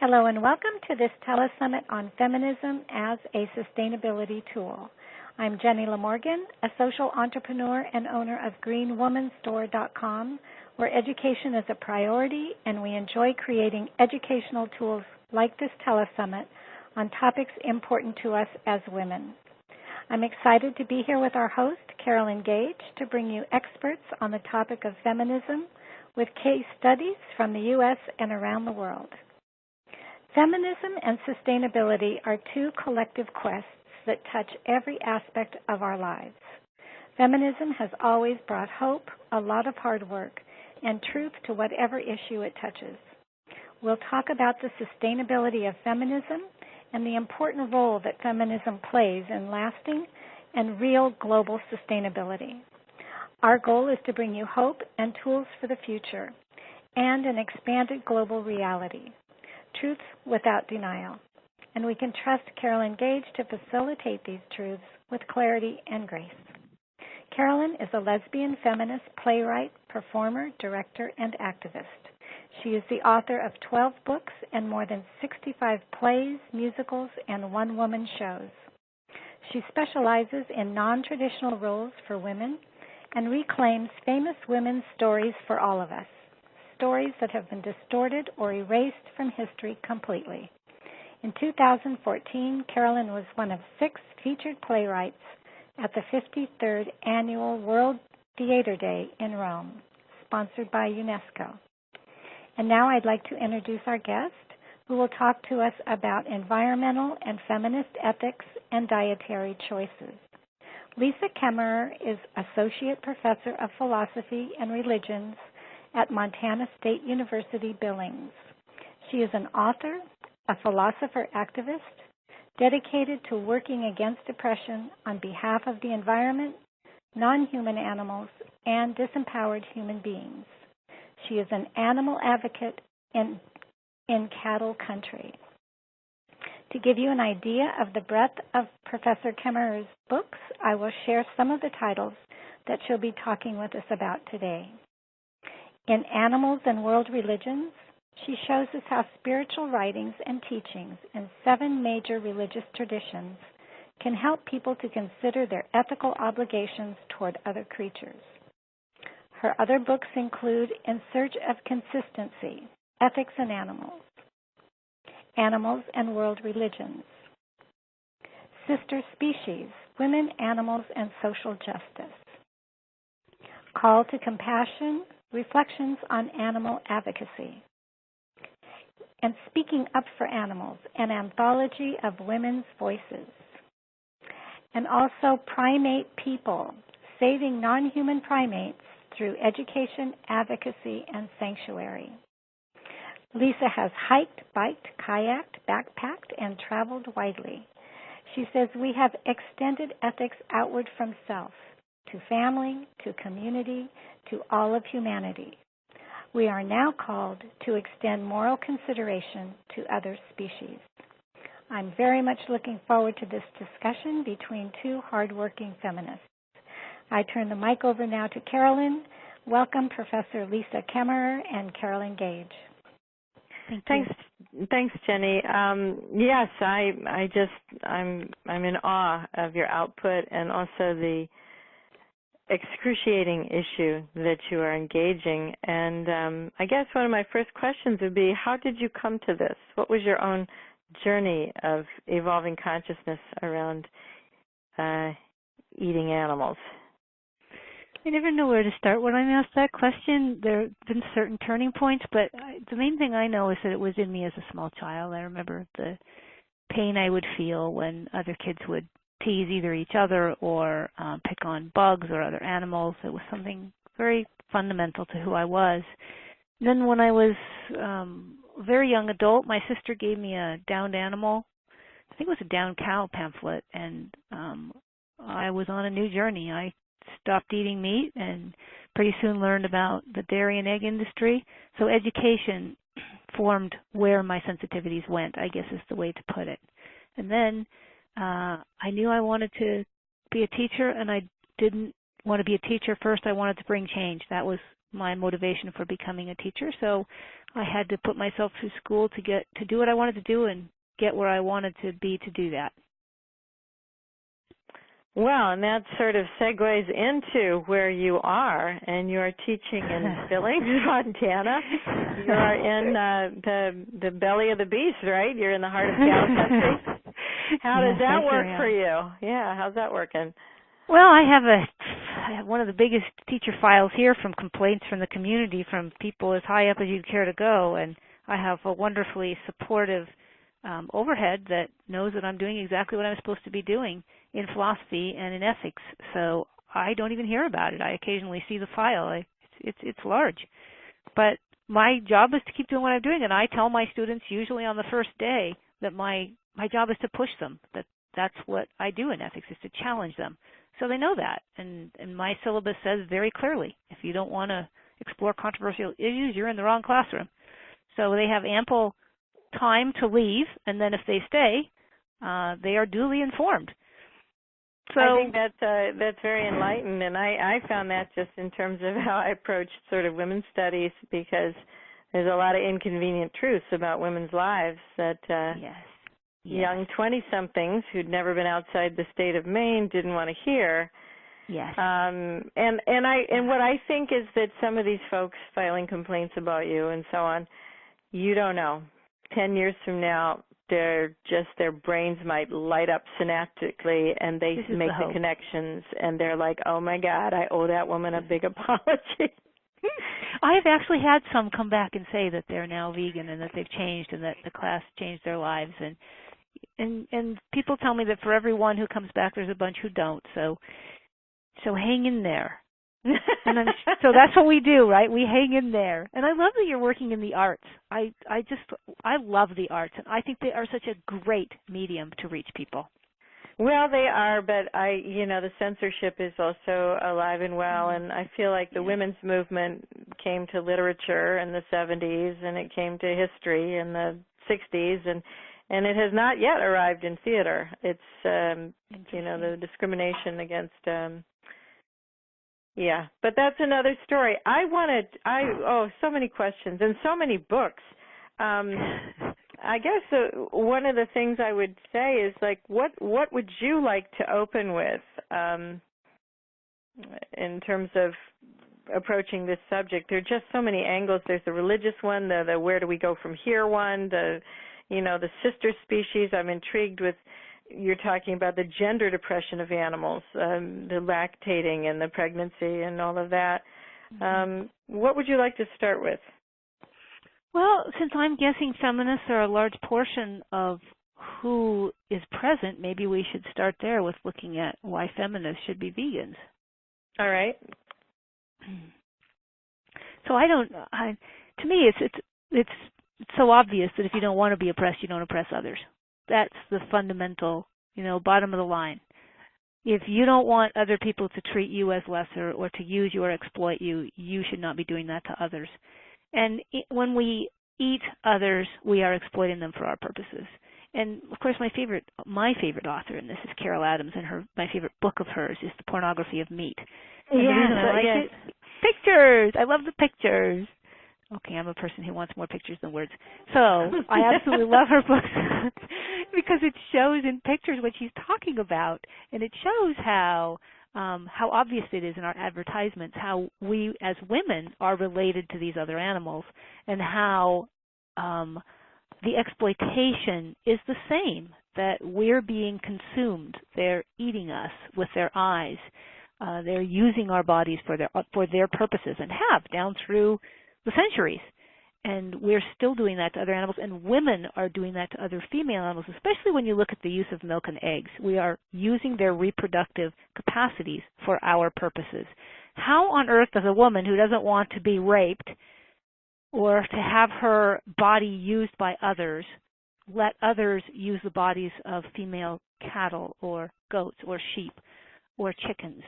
Hello and welcome to this Telesummit on Feminism as a Sustainability Tool. I'm Jenny Lamorgan, a social entrepreneur and owner of greenwomanstore.com, where education is a priority and we enjoy creating educational tools like this Telesummit on topics important to us as women. I'm excited to be here with our host, Carolyn Gage, to bring you experts on the topic of feminism with case studies from the U.S. and around the world. Feminism and sustainability are two collective quests that touch every aspect of our lives. Feminism has always brought hope, a lot of hard work, and truth to whatever issue it touches. We'll talk about the sustainability of feminism and the important role that feminism plays in lasting and real global sustainability. Our goal is to bring you hope and tools for the future and an expanded global reality. Truth without denial. And we can trust Carolyn Gage to facilitate these truths with clarity and grace. Carolyn is a lesbian feminist, playwright, performer, director, and activist. She is the author of 12 books and more than 65 plays, musicals, and one-woman shows. She specializes in non-traditional roles for women and reclaims famous women's stories for all of us. Stories that have been distorted or erased from history completely. In 2014, Carolyn was one of 6 featured playwrights at the 53rd Annual World Theater Day in Rome, sponsored by UNESCO. And now I'd like to introduce our guest, who will talk to us about environmental and feminist ethics and dietary choices. Lisa Kemmerer is Associate Professor of Philosophy and Religions at Montana State University, Billings. She is an author, a philosopher-activist, dedicated to working against oppression on behalf of the environment, non-human animals, and disempowered human beings. She is an animal advocate in cattle country. To give you an idea of the breadth of Professor Kemmerer's books, I will share some of the titles that she'll be talking with us about today. In Animals and World Religions, she shows us how spiritual writings and teachings in 7 major religious traditions can help people to consider their ethical obligations toward other creatures. Her other books include In Search of Consistency, Ethics in Animals, Animals and World Religions, Sister Species, Women, Animals, and Social Justice, Call to Compassion, Reflections on Animal Advocacy, and Speaking Up for Animals, an anthology of women's voices, and also Primate People, Saving Non-Human Primates Through Education, Advocacy, and Sanctuary. Lisa has hiked, biked, kayaked, backpacked, and traveled widely. She says we have extended ethics outward from self, to family, to community, to all of humanity. We are now called to extend moral consideration to other species. I'm very much looking forward to this discussion between 2 hardworking feminists. I turn the mic over now to Carolyn. Welcome, Professor Lisa Kemmerer and Carolyn Gage. Thanks, Jenny. Yes, I'm in awe of your output and also the excruciating issue that you are engaging. And I guess one of my first questions would be, how did you come to this? What was your own journey of evolving consciousness around eating animals? I never know where to start when I'm asked that question. There have been certain turning points, but the main thing I know is that it was in me as a small child. I remember the pain I would feel when other kids would tease either each other or pick on bugs or other animals. It was something very fundamental to who I was. And then when I was a very young adult, my sister gave me a downed animal. I think it was a downed cow pamphlet, and I was on a new journey. I stopped eating meat and pretty soon learned about the dairy and egg industry. So education formed where my sensitivities went, I guess is the way to put it. And then I knew I wanted to be a teacher, and I didn't want to be a teacher first. I wanted to bring change. That was my motivation for becoming a teacher. So I had to put myself through school to do what I wanted to do and get where I wanted to be to do that. Well, and that sort of segues into where you are, and you are teaching in Billings, Montana. You are in the belly of the beast, right? You're in the heart of cow country. How does that work for you? Yeah, how's that working? Well, I have one of the biggest teacher files here from complaints from the community, from people as high up as you'd care to go, and I have a wonderfully supportive overhead that knows that I'm doing exactly what I'm supposed to be doing in philosophy and in ethics. So I don't even hear about it. I occasionally see the file. It's large. But my job is to keep doing what I'm doing, and I tell my students usually on the first day that my job is to push them, that's what I do in ethics, is to challenge them. So they know that. And my syllabus says very clearly, if you don't want to explore controversial issues, you're in the wrong classroom. So they have ample time to leave, and then if they stay, they are duly informed. So I think that's very enlightened, and I found that just in terms of how I approached sort of women's studies, because there's a lot of inconvenient truths about women's lives that young 20-somethings who'd never been outside the state of Maine didn't want to hear. Yes. And what I think is that some of these folks filing complaints about you and so on, you don't know. 10 years from now, their brains might light up synaptically, and they make the connections, and they're like, oh my God, I owe that woman a big apology. I have actually had some come back and say that they're now vegan and that they've changed and that the class changed their lives, and people tell me that for every one who comes back, there's a bunch who don't. So hang in there. And so that's what we do, right? We hang in there. And I love that you're working in the arts. I love the arts, and I think they are such a great medium to reach people. Well, they are, but the censorship is also alive and well, and I feel like the women's movement came to literature in the 70s, and it came to history in the 60s, and it has not yet arrived in theater. It's the discrimination against but that's another story. So many questions and so many books. I guess one of the things I would say is, like, what would you like to open with in terms of approaching this subject? There are just so many angles. There's the religious one, the where do we go from here one, the sister species. I'm intrigued with, you're talking about the gender depression of animals, the lactating and the pregnancy and all of that. What would you like to start with? Well, since I'm guessing feminists are a large portion of who is present, maybe we should start there with looking at why feminists should be vegans. All right. So to me, it's so obvious that if you don't want to be oppressed, you don't oppress others. That's the fundamental, bottom of the line. If you don't want other people to treat you as lesser or to use you or exploit you, you should not be doing that to others. And when we eat others, we are exploiting them for our purposes. And, of course, my favorite author in this is Carol Adams, and my favorite book of hers is The Pornography of Meat. And the reason I like it, pictures. I love the pictures. Okay, I'm a person who wants more pictures than words. So I absolutely love her books because it shows in pictures what she's talking about, and it shows how obvious it is in our advertisements, how we as women are related to these other animals, and how the exploitation is the same, that we're being consumed. They're eating us with their eyes. They're using our bodies for their purposes, and have down through the centuries. And we're still doing that to other animals, and women are doing that to other female animals, especially when you look at the use of milk and eggs. We are using their reproductive capacities for our purposes. How on earth does a woman who doesn't want to be raped or to have her body used by others let others use the bodies of female cattle or goats or sheep or chickens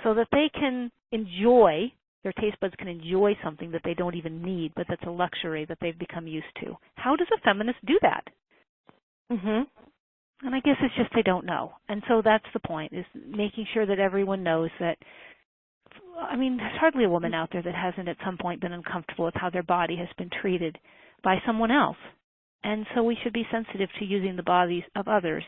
so that they can enjoy, their taste buds can enjoy something that they don't even need, but that's a luxury that they've become used to? How does a feminist do that? And I guess it's just they don't know. And so that's the point, is making sure that everyone knows that I mean, there's hardly a woman out there that hasn't at some point been uncomfortable with how their body has been treated by someone else. And so we should be sensitive to using the bodies of others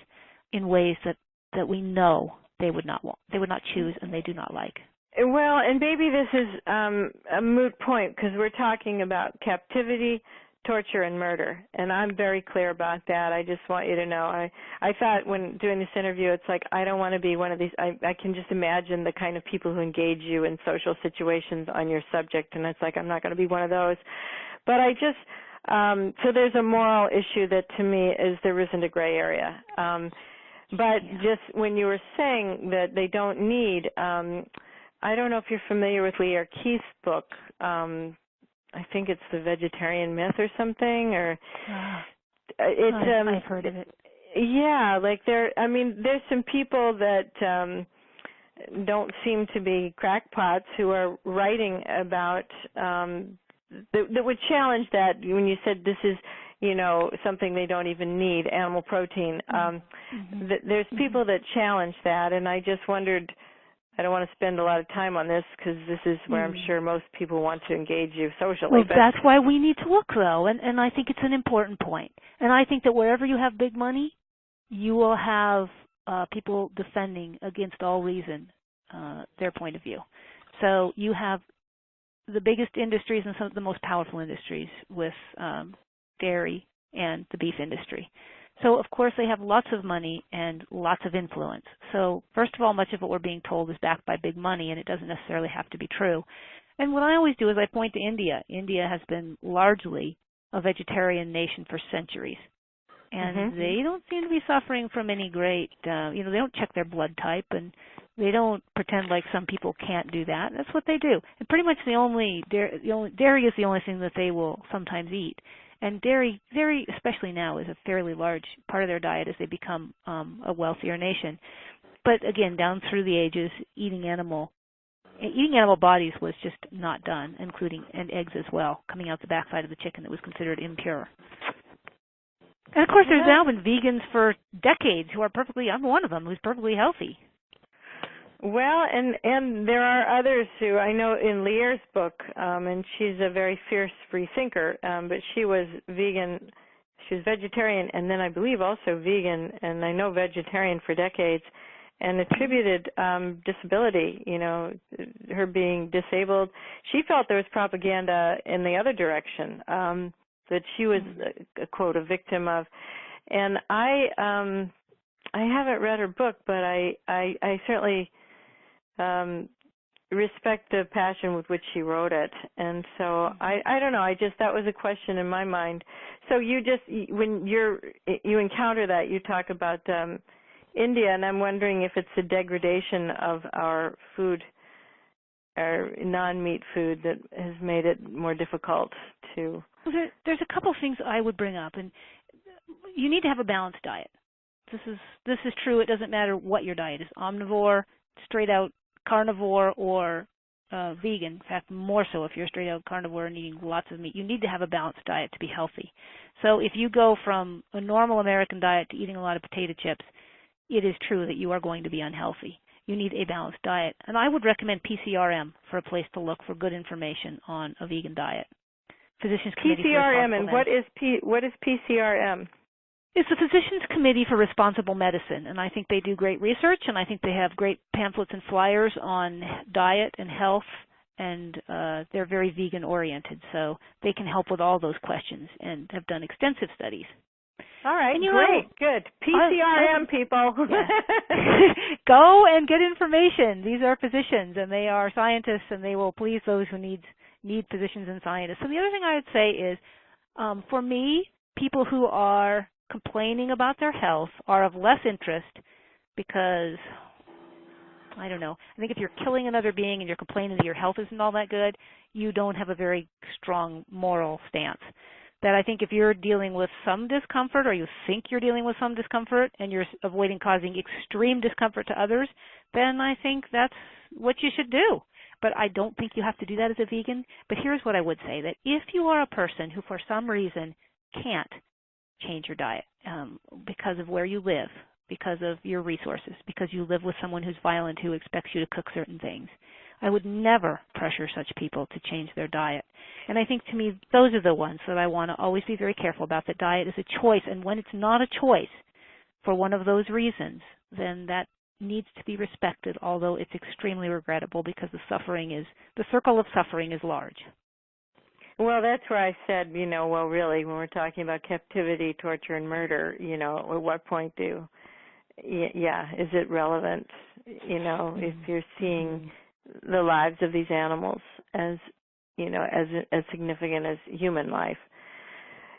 in ways that we know they would not want, they would not choose, and they do not like. Well, and maybe this is a moot point because we're talking about captivity, torture, and murder, and I'm very clear about that. I just want you to know. I thought when doing this interview, it's like I don't want to be one of these. I can just imagine the kind of people who engage you in social situations on your subject, and it's like I'm not going to be one of those. But I just so there's a moral issue that to me is there isn't a gray area. But just when you were saying that they don't need, I don't know if you're familiar with Leah Keith's book. I think it's The Vegetarian Myth or something, or it's. I've heard of it. Yeah, like there's some people that don't seem to be crackpots who are writing about that would challenge that when you said this is, something they don't even need, animal protein. There's people that challenge that, and I just wondered. I don't want to spend a lot of time on this because this is where I'm sure most people want to engage you socially. Well, that's why we need to look, though, and I think it's an important point. And I think that wherever you have big money, you will have people defending against all reason their point of view. So you have the biggest industries and some of the most powerful industries with dairy and the beef industry. So, of course, they have lots of money and lots of influence. So, first of all, much of what we're being told is backed by big money, and it doesn't necessarily have to be true. And what I always do is I point to India. India has been largely a vegetarian nation for centuries. And they don't seem to be suffering from any great, they don't check their blood type, and they don't pretend like some people can't do that. That's what they do. And pretty much dairy is the only thing that they will sometimes eat. And dairy, especially now, is a fairly large part of their diet as they become a wealthier nation. But again, down through the ages, eating animal bodies was just not done, and eggs as well, coming out the backside of the chicken that was considered impure. And of course, there's now been vegans for decades who are I'm one of them, who's perfectly healthy. Well, and there are others who I know in Lear's book, and she's a very fierce free thinker, but she was vegan, she was vegetarian, and then I believe also vegan, and I know vegetarian for decades, and attributed disability, her being disabled. She felt there was propaganda in the other direction, that she was, a quote, a victim of. And I haven't read her book, but I certainly respect the passion with which she wrote it. And so I don't know, that was a question in my mind. So when you encounter that, you talk about India, and I'm wondering if it's the degradation of our food, our non-meat food, that has made it more difficult to... There's a couple things I would bring up, and you need to have a balanced diet. This is true. It doesn't matter what your diet is, omnivore, straight out carnivore, or vegan. In fact, more so if you're straight out carnivore and eating lots of meat. You need to have a balanced diet to be healthy. So if you go from a normal American diet to eating a lot of potato chips, it is true that you are going to be unhealthy. You need a balanced diet. And I would recommend PCRM for a place to look for good information on a vegan diet. Physicians Committee PCRM, and what is PCRM? It's the Physicians Committee for Responsible Medicine, and I think they do great research, and I think they have great pamphlets and flyers on diet and health, and they're very vegan-oriented, so they can help with all those questions and have done extensive studies. All right, great, good. PCRM, people. Yeah. Go and get information. These are physicians, and they are scientists, and they will please those who need physicians and scientists. So the other thing I would say is, for me, people who are complaining about their health are of less interest because, I don't know, I think if you're killing another being and you're complaining that your health isn't all that good, you don't have a very strong moral stance. That I think if you're dealing with some discomfort, or you think you're dealing with some discomfort, and you're avoiding causing extreme discomfort to others, then I think that's what you should do. But I don't think you have to do that as a vegan. But here's what I would say, that if you are a person who for some reason can't change your diet because of where you live, because of your resources, because you live with someone who's violent who expects you to cook certain things, I would never pressure such people to change their diet. And I think to me, those are the ones that I want to always be very careful about. That diet is a choice, and when it's not a choice for one of those reasons, then that needs to be respected, although it's extremely regrettable because the circle of suffering is large. Well, that's where I said, well, really, when we're talking about captivity, torture, and murder, at what point is it relevant, if you're seeing the lives of these animals as, as significant as human life.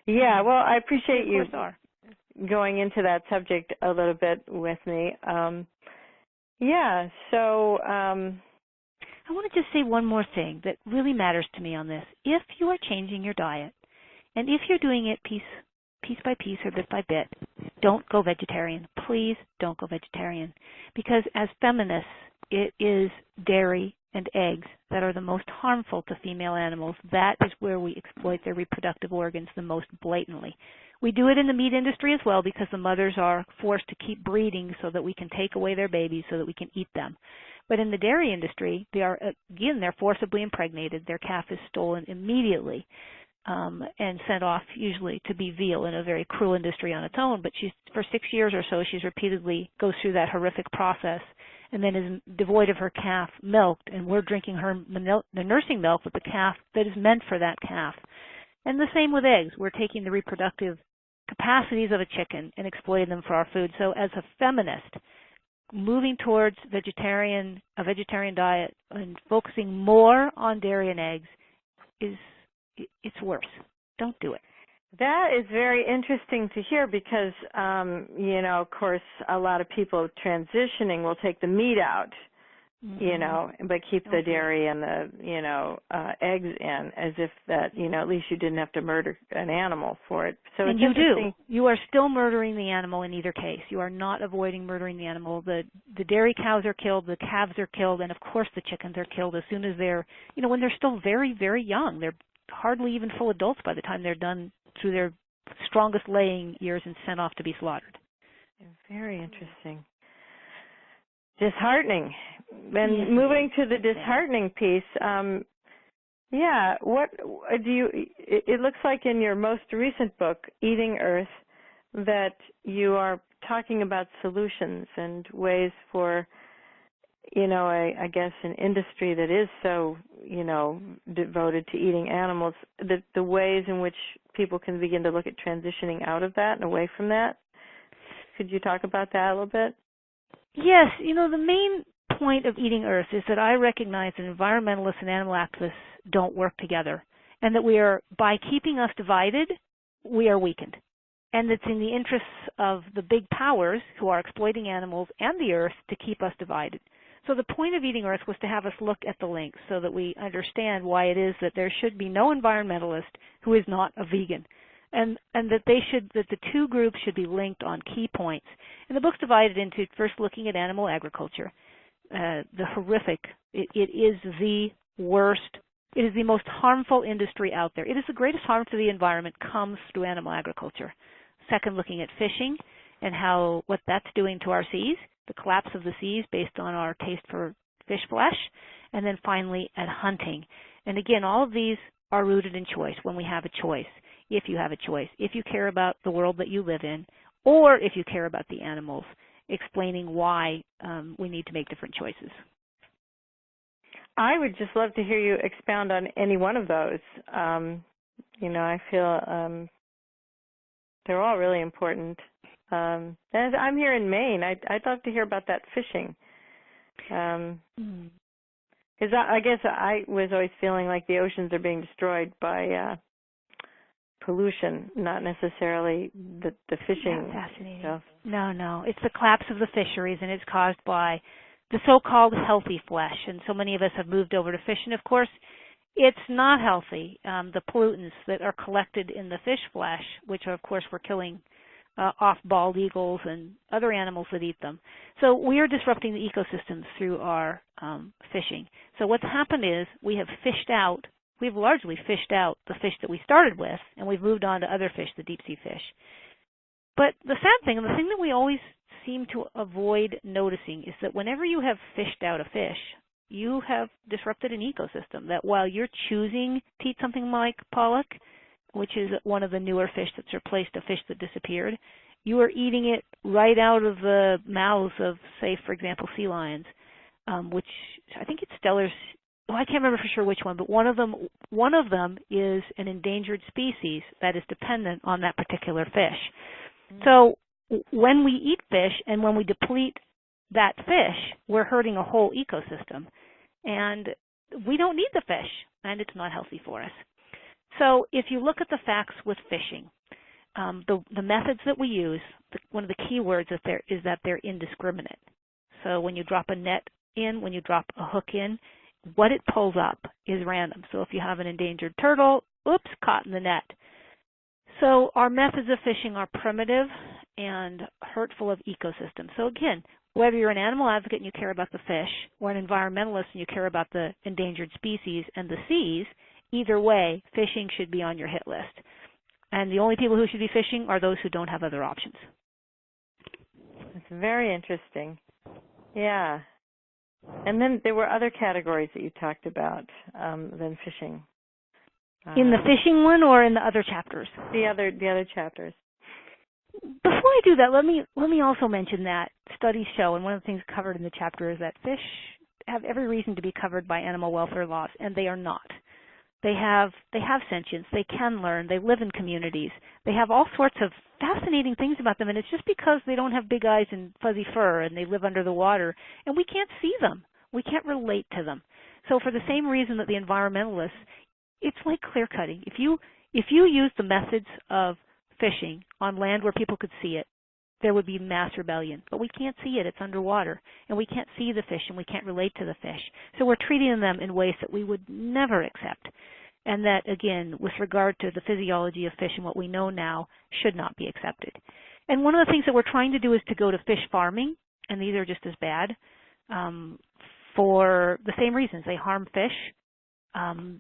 Yeah, well, I appreciate you going into that subject a little bit with me. I want to just say one more thing that really matters to me on this. If you are changing your diet, and if you're doing it piece by piece or bit by bit, don't go vegetarian. Please don't go vegetarian. Because as feminists, it is dairy and eggs that are the most harmful to female animals. That is where we exploit their reproductive organs the most blatantly. We do it in the meat industry as well because the mothers are forced to keep breeding so that we can take away their babies so that we can eat them. But in the dairy industry, they're forcibly impregnated. Their calf is stolen immediately and sent off usually to be veal in a very cruel industry on its own. But for 6 years or so, she's repeatedly goes through that horrific process and then is devoid of her calf milked, and we're drinking the nursing milk with the calf that is meant for that calf. And the same with eggs. We're taking the reproductive capacities of a chicken and exploiting them for our food. So as a feminist, moving towards a vegetarian diet and focusing more on dairy and eggs it's worse. Don't do it. That is very interesting to hear because, of course, a lot of people transitioning will take the meat out, but keep the dairy and the, eggs in as if that, at least you didn't have to murder an animal for it. So and you do. You are still murdering the animal in either case. You are not avoiding murdering the animal. The dairy cows are killed, the calves are killed, and of course the chickens are killed as soon as they're, when they're still very, very young. They're hardly even full adults by the time they're done through their strongest laying years and sent off to be slaughtered. Very interesting. Disheartening. Then moving to the disheartening piece, what do you? It looks like in your most recent book, Eating Earth, that you are talking about solutions and ways for, I guess an industry that is so, devoted to eating animals, the ways in which people can begin to look at transitioning out of that and away from that. Could you talk about that a little bit? Yes, the main point of Eating Earth is that I recognize that environmentalists and animal activists don't work together, and that by keeping us divided, we are weakened. And it's in the interests of the big powers who are exploiting animals and the earth to keep us divided. So the point of Eating Earth was to have us look at the links so that we understand why it is that there should be no environmentalist who is not a vegan. And that the two groups should be linked on key points. And the book's divided into first looking at animal agriculture, the horrific. It is the worst. It is the most harmful industry out there. It is the greatest harm to the environment comes through animal agriculture. Second, looking at fishing and what that's doing to our seas, the collapse of the seas based on our taste for fish flesh. And then finally at hunting. And again, all of these are rooted in choice when we have a choice. If you have a choice, if you care about the world that you live in, or if you care about the animals, explaining why we need to make different choices. I would just love to hear you expound on any one of those. I feel they're all really important. And I'm here in Maine. I'd love to hear about that fishing. Because I guess I was always feeling like the oceans are being destroyed by pollution, not necessarily the fishing stuff. No. It's the collapse of the fisheries, and it's caused by the so-called healthy flesh. And so many of us have moved over to fish, and of course, it's not healthy. The pollutants that are collected in the fish flesh, which of course we're killing off bald eagles and other animals that eat them. So we are disrupting the ecosystems through our fishing. So what's happened is we've largely fished out the fish that we started with, and we've moved on to other fish, the deep sea fish. But the sad thing, and the thing that we always seem to avoid noticing, is that whenever you have fished out a fish, you have disrupted an ecosystem. That while you're choosing to eat something like pollock, which is one of the newer fish that's replaced a fish that disappeared, you are eating it right out of the mouths of, say, for example, sea lions, which I think it's Stellar's. Well, I can't remember for sure which one, but one of them is an endangered species that is dependent on that particular fish. So when we eat fish and when we deplete that fish, we're hurting a whole ecosystem. And we don't need the fish, and it's not healthy for us. So if you look at the facts with fishing, the methods that we use, one of the key words is that they're indiscriminate. So when you drop a net in, when you drop a hook in, what it pulls up is random. So if you have an endangered turtle, oops, caught in the net. So our methods of fishing are primitive and hurtful of ecosystems. So again, whether you're an animal advocate and you care about the fish, or an environmentalist and you care about the endangered species and the seas, either way, fishing should be on your hit list. And the only people who should be fishing are those who don't have other options. It's very interesting. Yeah. And then there were other categories that you talked about than fishing. In the fishing one or in the other chapters? The other chapters. Before I do that, let me also mention that studies show, and one of the things covered in the chapter is that fish have every reason to be covered by animal welfare laws, and they are not. They have sentience. They can learn. They live in communities. They have all sorts of fascinating things about them, and it's just because they don't have big eyes and fuzzy fur and they live under the water, and we can't see them. We can't relate to them. So for the same reason that the environmentalists, it's like clear cutting. If you use the methods of fishing on land where people could see it, there would be mass rebellion. But we can't see it. It's underwater. And we can't see the fish, and we can't relate to the fish. So we're treating them in ways that we would never accept. And that, again, with regard to the physiology of fish and what we know now, should not be accepted. And one of the things that we're trying to do is to go to fish farming, and these are just as bad, for the same reasons. They harm fish.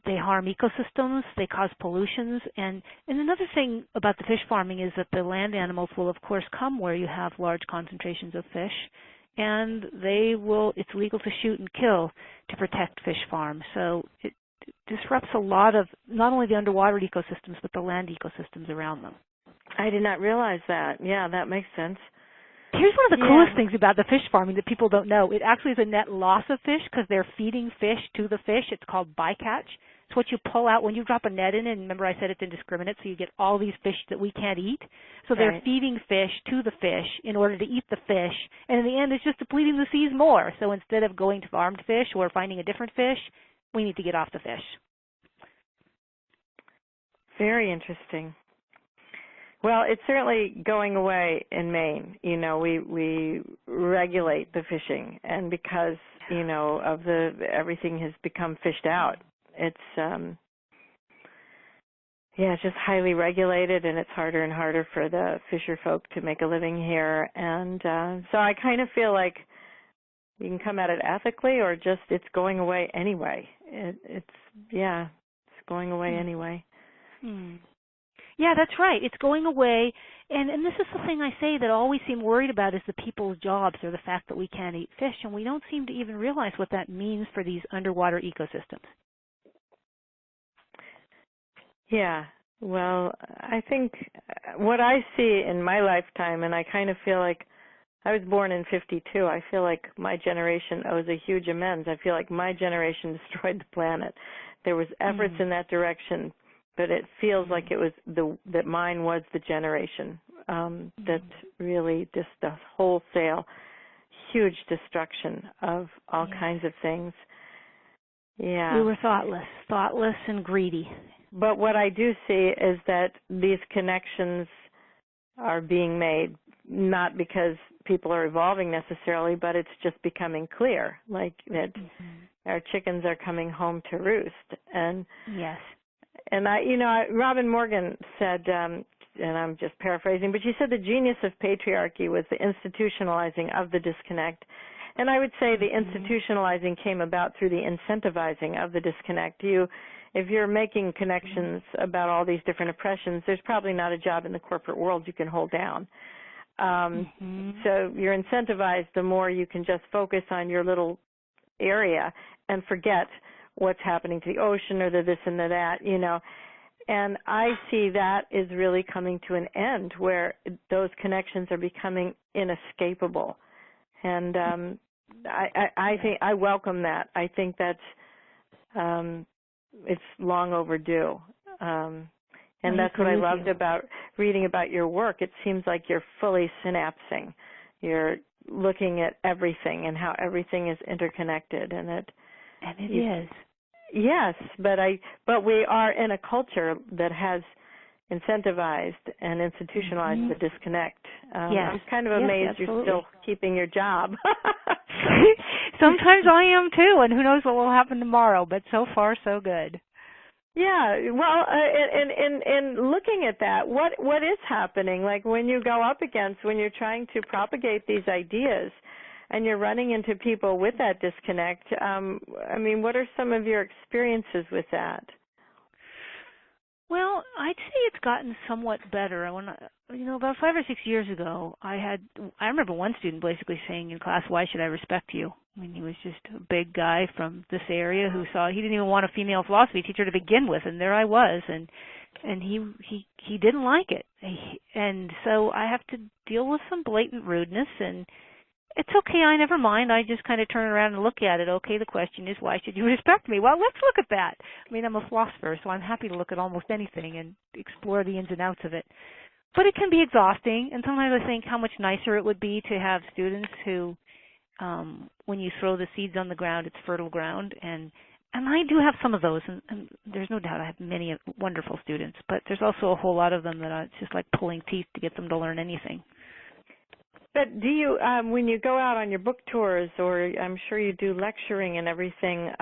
They harm ecosystems, they cause pollutions, and another thing about the fish farming is that the land animals will of course come where you have large concentrations of fish, and it's legal to shoot and kill to protect fish farms. So it disrupts a lot of not only the underwater ecosystems but the land ecosystems around them. I did not realize that. Yeah, that makes sense. Here's one of the coolest things about the fish farming that people don't know. It actually is a net loss of fish because they're feeding fish to the fish. It's called bycatch. It's what you pull out when you drop a net in, and remember I said it's indiscriminate, so you get all these fish that we can't eat. So they're feeding fish to the fish in order to eat the fish, and in the end it's just depleting the seas more. So instead of going to farmed fish or finding a different fish, we need to get off the fish. Very interesting. Well, it's certainly going away in Maine. You know, we regulate the fishing, and because, you know, of everything has become fished out. It's it's just highly regulated, and it's harder and harder for the fisher folk to make a living here. And so I kind of feel like you can come at it ethically, or just it's going away anyway. It's going away anyway. Yeah, that's right. It's going away, and this is the thing I say that all we seem worried about is the people's jobs or the fact that we can't eat fish, and we don't seem to even realize what that means for these underwater ecosystems. Yeah, well, I think what I see in my lifetime, and I kind of feel like I was born in 52, I feel like my generation owes a huge amends. I feel like my generation destroyed the planet. There was efforts in that direction, but it feels like it was that mine was the generation that really just the wholesale, huge destruction of all kinds of things. Yeah. We were thoughtless and greedy. But what I do see is that these connections are being made, not because people are evolving necessarily, but it's just becoming clear, like that our chickens are coming home to roost. And yes. And Robin Morgan said, and I'm just paraphrasing, but she said the genius of patriarchy was the institutionalizing of the disconnect. And I would say the institutionalizing came about through the incentivizing of the disconnect. If you're making connections about all these different oppressions, there's probably not a job in the corporate world you can hold down. So you're incentivized the more you can just focus on your little area and forget what's happening to the ocean or the this and the that, And I see that is really coming to an end where those connections are becoming inescapable. And I think I welcome that. I think that's it's long overdue. And that's what I loved about reading about your work. It seems like you're fully synapsing. You're looking at everything and how everything is interconnected, and it is. Yes, but we are in a culture that has incentivized and institutionalized the disconnect. I'm kind of amazed you're still keeping your job. Sometimes I am too, and who knows what will happen tomorrow, but so far so good. Yeah, well, in looking at that, what is happening? Like when you go up against, when you're trying to propagate these ideas and you're running into people with that disconnect, what are some of your experiences with that? Well, I'd say it's gotten somewhat better. About 5 or 6 years ago, I remember one student basically saying in class, "Why should I respect you?" I mean, he was just a big guy from this area who he didn't even want a female philosophy teacher to begin with, and there I was, and he didn't like it, and so I have to deal with some blatant rudeness, and it's okay, I never mind. I just kind of turn around and look at it. Okay, the question is, why should you respect me? Well, let's look at that. I mean, I'm a philosopher, so I'm happy to look at almost anything and explore the ins and outs of it. But it can be exhausting, and sometimes I think how much nicer it would be to have students who, when you throw the seeds on the ground, it's fertile ground. And I do have some of those, and there's no doubt I have many wonderful students, but there's also a whole lot of them that it's just like pulling teeth to get them to learn anything. But do you, when you go out on your book tours, or I'm sure you do lecturing and everything,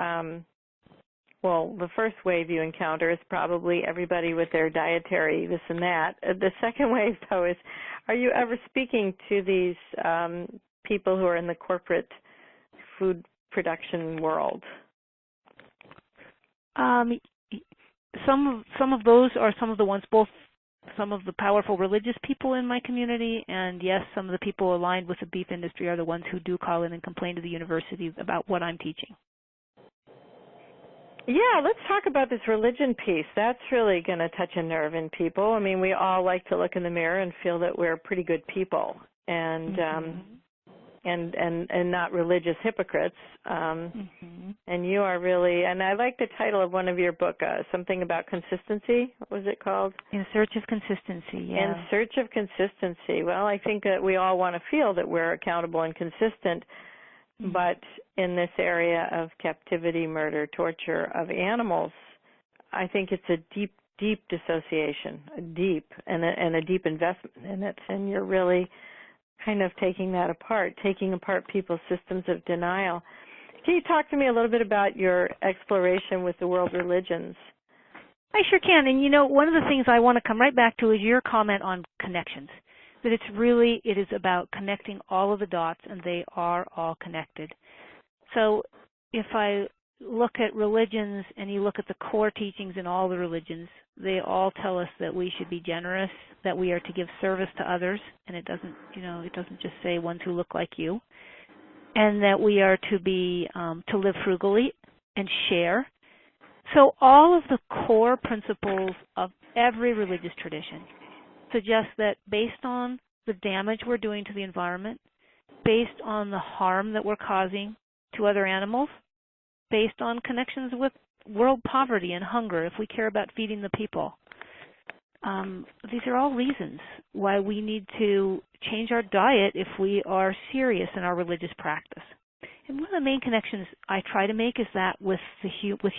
the first wave you encounter is probably everybody with their dietary this and that. The second wave, though, is, are you ever speaking to these people who are in the corporate food production world? Some of those are some of the ones, both some of the powerful religious people in my community, and yes, some of the people aligned with the beef industry are the ones who do call in and complain to the university about what I'm teaching. Yeah, let's talk about this religion piece. That's really going to touch a nerve in people. I mean, we all like to look in the mirror and feel that we're pretty good people, and and not religious hypocrites. And you are really, and I like the title of one of your book, something about consistency. What was it called? In Search of Consistency, yeah. In Search of Consistency. Well, I think that we all want to feel that we're accountable and consistent, but in this area of captivity, murder, torture of animals, I think it's a deep dissociation, a deep investment in it, and you're really kind of taking apart people's systems of denial. Can you talk to me a little bit about your exploration with the world religions? I sure can. And, one of the things I want to come right back to is your comment on connections, that it is about connecting all of the dots, and they are all connected. So if I look at religions and you look at the core teachings in all the religions, they all tell us that we should be generous, that we are to give service to others, and it doesn't just say ones who look like you, and that we are to be to live frugally and share. So all of the core principles of every religious tradition suggest that based on the damage we're doing to the environment, based on the harm that we're causing to other animals, based on connections with world poverty and hunger, if we care about feeding the people. These are all reasons why we need to change our diet if we are serious in our religious practice. And one of the main connections I try to make is that with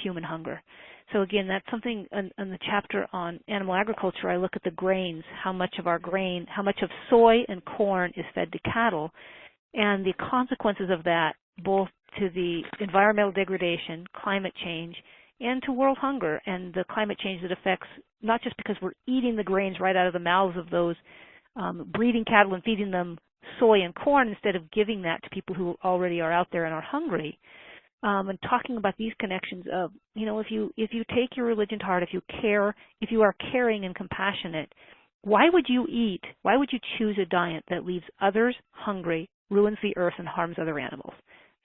human hunger. So again, that's something in the chapter on animal agriculture. I look at the grains, how much of soy and corn is fed to cattle, and the consequences of that, both to the environmental degradation, climate change, and to world hunger, and the climate change that affects not just because we're eating the grains right out of the mouths of those breeding cattle and feeding them soy and corn instead of giving that to people who already are out there and are hungry. And talking about these connections of, if you take your religion to heart, if you are caring and compassionate, why would you choose a diet that leaves others hungry, ruins the earth, and harms other animals?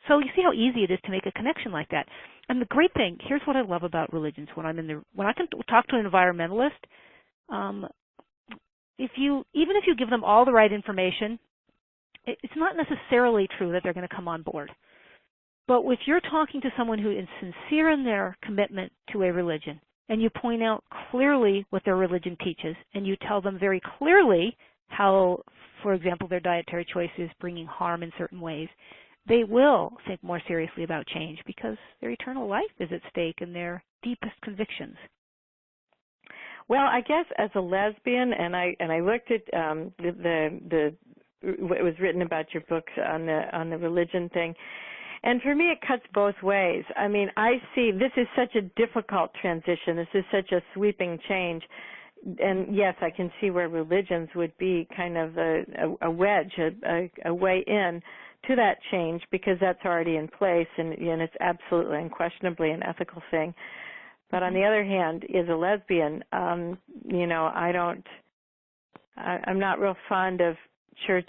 So you see how easy it is to make a connection like that. And the great thing, here's what I love about religions. When I can talk to an environmentalist, even if you give them all the right information, it's not necessarily true that they're going to come on board. But if you're talking to someone who is sincere in their commitment to a religion, and you point out clearly what their religion teaches, and you tell them very clearly how, for example, their dietary choice is bringing harm in certain ways, they will think more seriously about change because their eternal life is at stake and their deepest convictions. Well, I guess as a lesbian, and I looked at what was written about your books on the religion thing, and for me it cuts both ways. I mean, I see this is such a difficult transition. This is such a sweeping change. And yes, I can see where religions would be kind of a wedge, a way in to that change, because that's already in place, and it's absolutely, unquestionably an ethical thing. But on the other hand, as a lesbian, I'm not real fond of church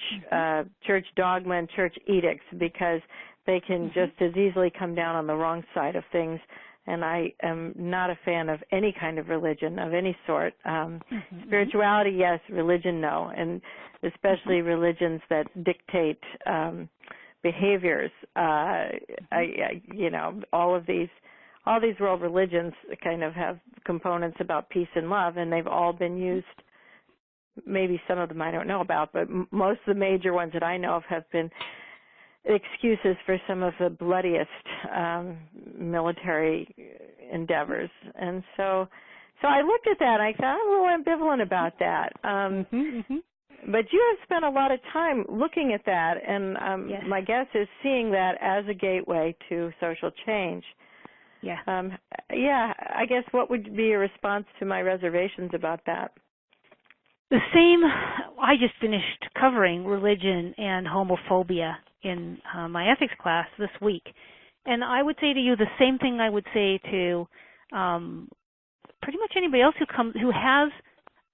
dogma and church edicts, because they can just as easily come down on the wrong side of things. And I am not a fan of any kind of religion of any sort. Spirituality, yes. Religion, no. And especially religions that dictate behaviors. All these world religions kind of have components about peace and love, and they've all been used. Maybe some of them I don't know about, but most of the major ones that I know of have been excuses for some of the bloodiest military endeavors. And so I looked at that and I thought, I'm a little ambivalent about that. But you have spent a lot of time looking at that, and yes. My guess is seeing that as a gateway to social change. Yeah. I guess what would be your response to my reservations about that? The same. I just finished covering religion and homophobia in my ethics class this week. And I would say to you the same thing I would say to pretty much anybody else who has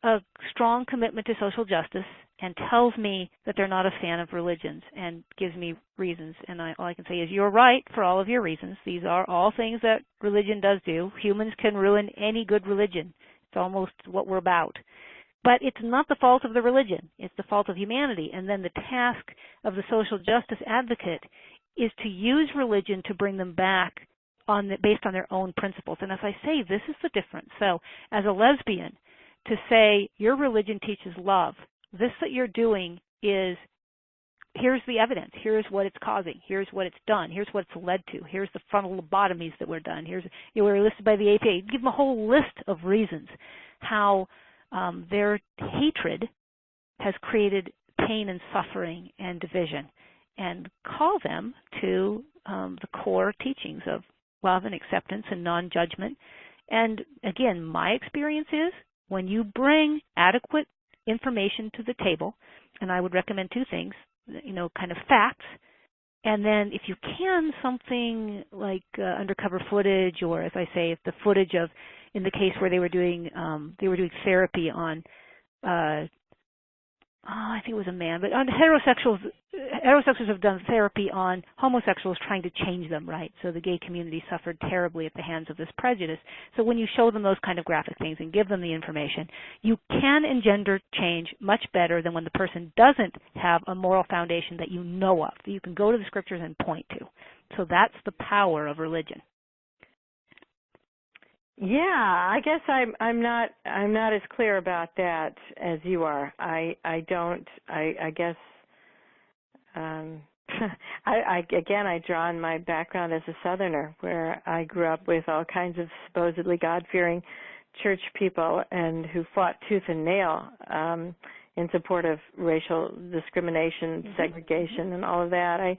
a strong commitment to social justice and tells me that they're not a fan of religions and gives me reasons. And all I can say is, you're right for all of your reasons. These are all things that religion does do. Humans can ruin any good religion. It's almost what we're about. But it's not the fault of the religion. It's the fault of humanity. And then the task of the social justice advocate is to use religion to bring them back based on their own principles. And as I say, this is the difference. So as a lesbian, to say your religion teaches love, this that you're doing is, here's the evidence, here's what it's causing, here's what it's done, here's what it's led to, here's the frontal lobotomies that were done, we're listed by the APA. Give them a whole list of reasons how their hatred has created pain and suffering and division, and call them to the core teachings of love and acceptance and non-judgment. And again, my experience is when you bring adequate information to the table, and I would recommend two things, kind of facts, and then if you can, something like undercover footage, or as I say, if the footage of, in the case where they were doing therapy on, I think it was a man, but on heterosexuals have done therapy on homosexuals trying to change them, right? So the gay community suffered terribly at the hands of this prejudice. So when you show them those kind of graphic things and give them the information, you can engender change much better than when the person doesn't have a moral foundation that you know of, that you can go to the scriptures and point to. So that's the power of religion. Yeah, I guess I'm not as clear about that as you are. I guess I draw on my background as a Southerner, where I grew up with all kinds of supposedly God-fearing church people and who fought tooth and nail in support of racial discrimination, segregation, and all of that.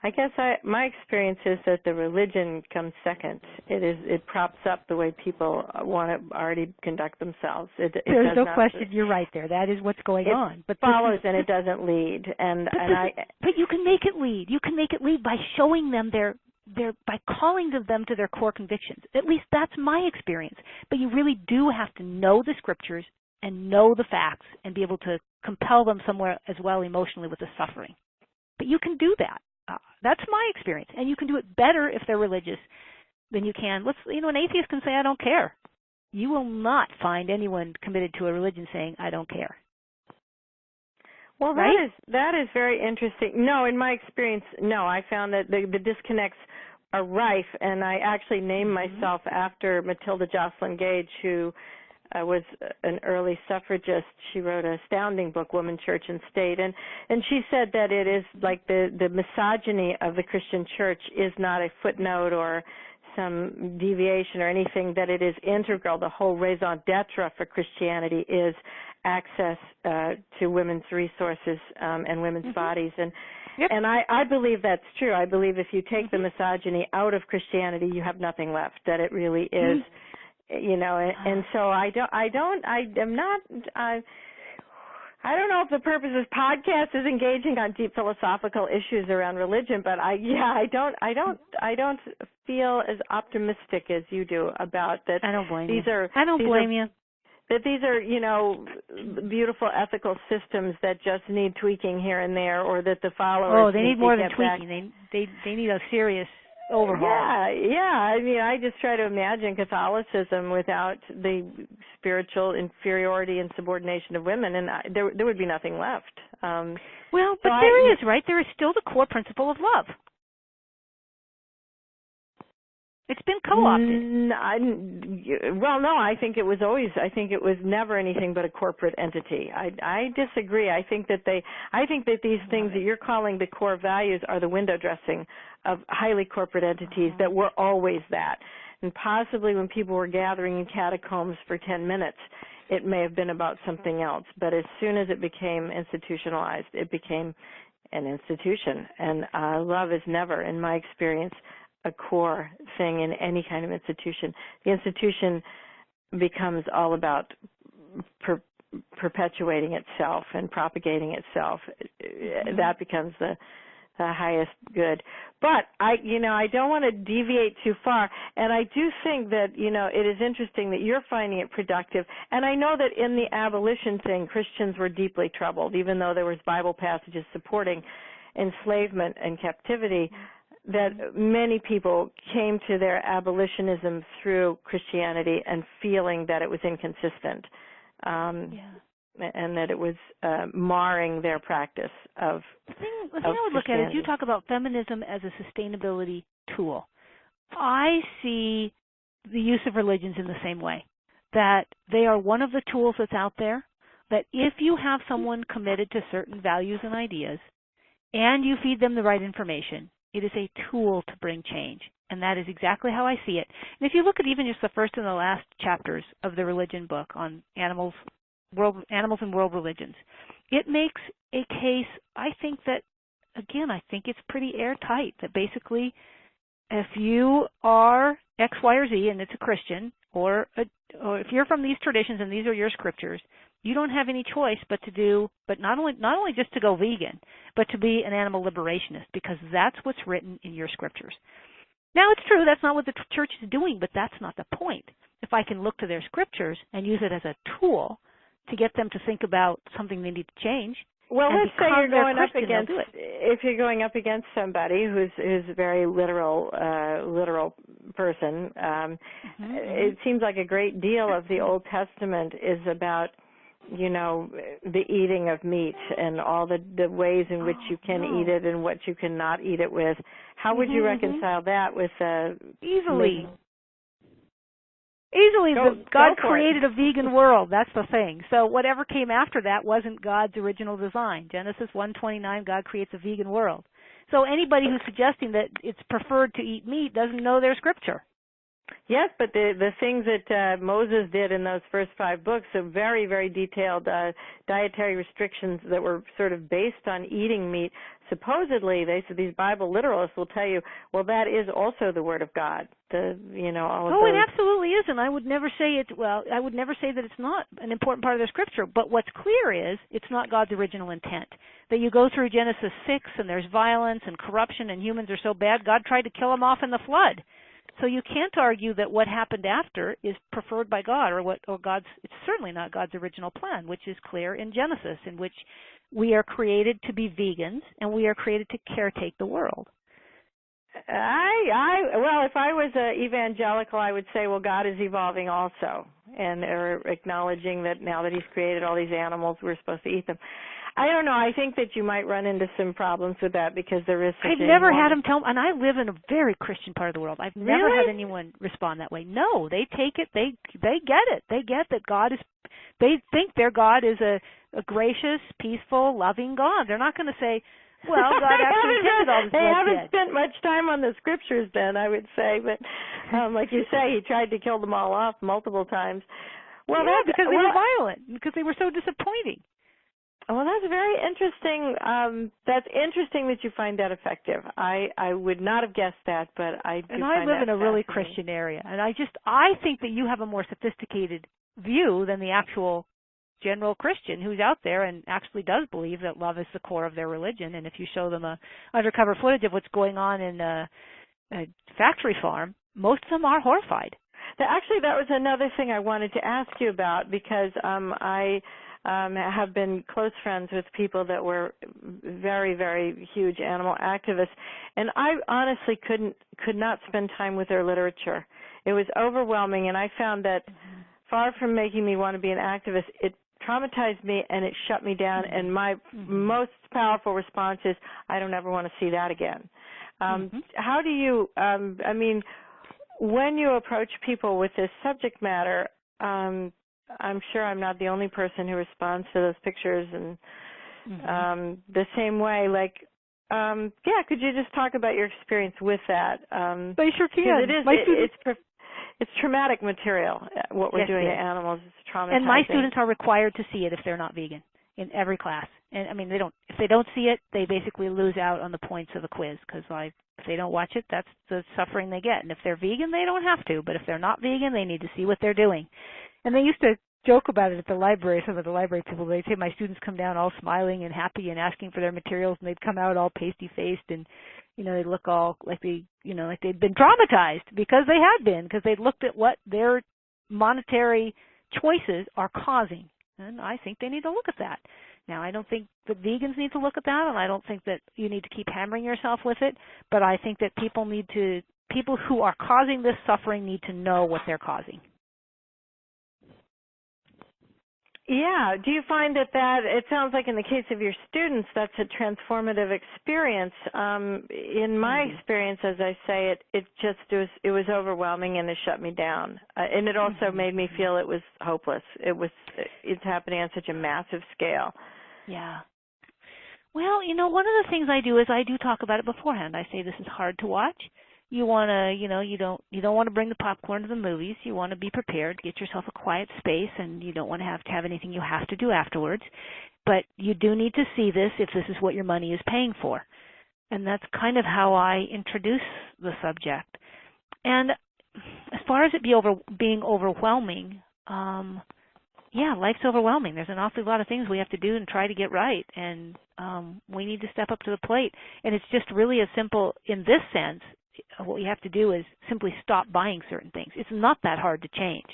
I guess my experience is that the religion comes second. It props up the way people want to already conduct themselves. There's no question. You're right there. That is what's going on. But follows and it doesn't lead. But you can make it lead. You can make it lead by showing them by calling them to their core convictions. At least that's my experience. But you really do have to know the scriptures and know the facts and be able to compel them somewhere as well emotionally with the suffering. But you can do that. That's my experience. And you can do it better if they're religious than you can. An atheist can say, I don't care. You will not find anyone committed to a religion saying, I don't care. Well, right? that is very interesting. No, in my experience, no. I found that the disconnects are rife, and I actually named myself after Matilda Jocelyn Gage, who was an early suffragist. She wrote an astounding book, Woman, Church, and State, and she said that it is like the misogyny of the Christian church is not a footnote or some deviation or anything, that it is integral. The whole raison d'etre for Christianity is access to women's resources and women's bodies. And I believe that's true. I believe if you take the misogyny out of Christianity, you have nothing left, that it really is, and so I don't know if the purpose of this podcast is engaging on deep philosophical issues around religion, but I don't feel as optimistic as you do about that. I don't blame you. I don't blame you. That these are, beautiful ethical systems that just need tweaking here and there, or that the followers they need more than tweaking. They need a serious overhaul. Yeah. I mean, I just try to imagine Catholicism without the spiritual inferiority and subordination of women, and there would be nothing left. But there is, right? There is still the core principle of love. It's been co-opted. No, I think it was never anything but a corporate entity. I disagree. I think that these things that you're calling the core values are the window dressing of highly corporate entities that were always that. And possibly when people were gathering in catacombs for 10 minutes, it may have been about something else. But as soon as it became institutionalized, it became an institution. And love is never, in my experience, a core thing in any kind of institution. The institution becomes all about perpetuating itself and propagating itself. That becomes the highest good. But I don't want to deviate too far, and I do think that it is interesting that you're finding it productive. And I know that in the abolition thing, Christians were deeply troubled, even though there was Bible passages supporting enslavement and captivity. That many people came to their abolitionism through Christianity and feeling that it was inconsistent, and that it was marring their practice of. The thing I would look at is you talk about feminism as a sustainability tool. I see the use of religions in the same way, that they are one of the tools that's out there, that if you have someone committed to certain values and ideas and you feed them the right information, it is a tool to bring change, and that is exactly how I see it. And if you look at even just the first and the last chapters of the religion book on animals and world religions, it makes a case, I think it's pretty airtight, that basically if you are X, Y, or Z, and it's a Christian, or if you're from these traditions and these are your scriptures, you don't have any choice but not only just to go vegan, but to be an animal liberationist, because that's what's written in your scriptures. Now, it's true, that's not what the church is doing, but that's not the point. If I can look to their scriptures and use it as a tool to get them to think about something they need to change. Well, let's say you're going up against, if you're going up against somebody who's a very literal person, it seems like a great deal of the Old Testament is about, the eating of meat and all the ways in which you can eat it and what you cannot eat it with. How would you reconcile that with easily? God created a vegan world. That's the thing. So whatever came after that wasn't God's original design. Genesis 1:29, God creates a vegan world. So anybody who's suggesting that it's preferred to eat meat doesn't know their scripture. Yes, but the things that Moses did in those first 5 books are very, very detailed dietary restrictions that were sort of based on eating meat. Supposedly, these Bible literalists will tell you, well, that is also the Word of God. All of those. It absolutely is, and I would never say I would never say that it's not an important part of the Scripture. But what's clear is it's not God's original intent. That you go through Genesis 6 and there's violence and corruption and humans are so bad, God tried to kill them off in the flood. So you can't argue that what happened after is preferred by God or God's. It's certainly not God's original plan, which is clear in Genesis, in which we are created to be vegans and we are created to caretake the world. Well, if I was an evangelical, I would say, well, God is evolving also, and are acknowledging that now that He's created all these animals, we're supposed to eat them. I don't know. I think that you might run into some problems with that because there is such I've never had them tell, and I live in a very Christian part of the world. I've never Really? had anyone respond that way. No, they take it. They get it. They get that God is. They think their God is a gracious, peaceful, loving God. They're not going to say, well, God actually intended all this They haven't bloodshed. spent much time on the scriptures then, I would say. But like you say, He tried to kill them all off multiple times. Well, yeah, because they were violent, because they were so disappointing. Well, that's very interesting. That's interesting that you find that effective. I would not have guessed that, but I do and find I live that in a really fascinating. Christian area, and I think that you have a more sophisticated view than the actual general Christian who's out there and actually does believe that love is the core of their religion. And if you show them a undercover footage of what's going on in a factory farm, most of them are horrified. Actually, that was another thing I wanted to ask you about, because I have been close friends with people that were very, very huge animal activists, and I honestly could not spend time with their literature. It was overwhelming, and I found that far from making me want to be an activist, it traumatized me and it shut me down, and my most powerful response is, I don't ever want to see that again. How do you, I mean, when you approach people with this subject matter, I'm sure I'm not the only person who responds to those pictures, and the same way, like, could you just talk about your experience with that? I sure can. It's traumatic material. What we're doing to animals is traumatizing. And my students are required to see it if they're not vegan in every class. And I mean, if they don't see it, they basically lose out on the points of the quiz, because if they don't watch it, that's the suffering they get. And if they're vegan, they don't have to. But if they're not vegan, they need to see what they're doing. And they used to joke about it at the library. Some of the library people, they'd say my students come down all smiling and happy and asking for their materials, and they'd come out all pasty-faced, and they'd look all like like they'd been traumatized, because they had been, because they'd looked at what their monetary choices are causing. And I think they need to look at that. Now, I don't think that vegans need to look at that, and I don't think that you need to keep hammering yourself with it, but I think that people who are causing this suffering need to know what they're causing. Yeah. Do you find that it sounds like in the case of your students, that's a transformative experience? In my experience, as I say, it was overwhelming, and it shut me down. And it also made me feel it was hopeless. It's happening on such a massive scale. Yeah. Well, one of the things I do is I do talk about it beforehand. I say this is hard to watch. You want to, you don't want to bring the popcorn to the movies. You want to be prepared, get yourself a quiet space, and you don't want to have anything you have to do afterwards. But you do need to see this if this is what your money is paying for. And that's kind of how I introduce the subject. And as far as it being overwhelming, life's overwhelming. There's an awfully lot of things we have to do and try to get right, and we need to step up to the plate. And it's just really as simple in this sense. What we have to do is simply stop buying certain things. It's not that hard to change.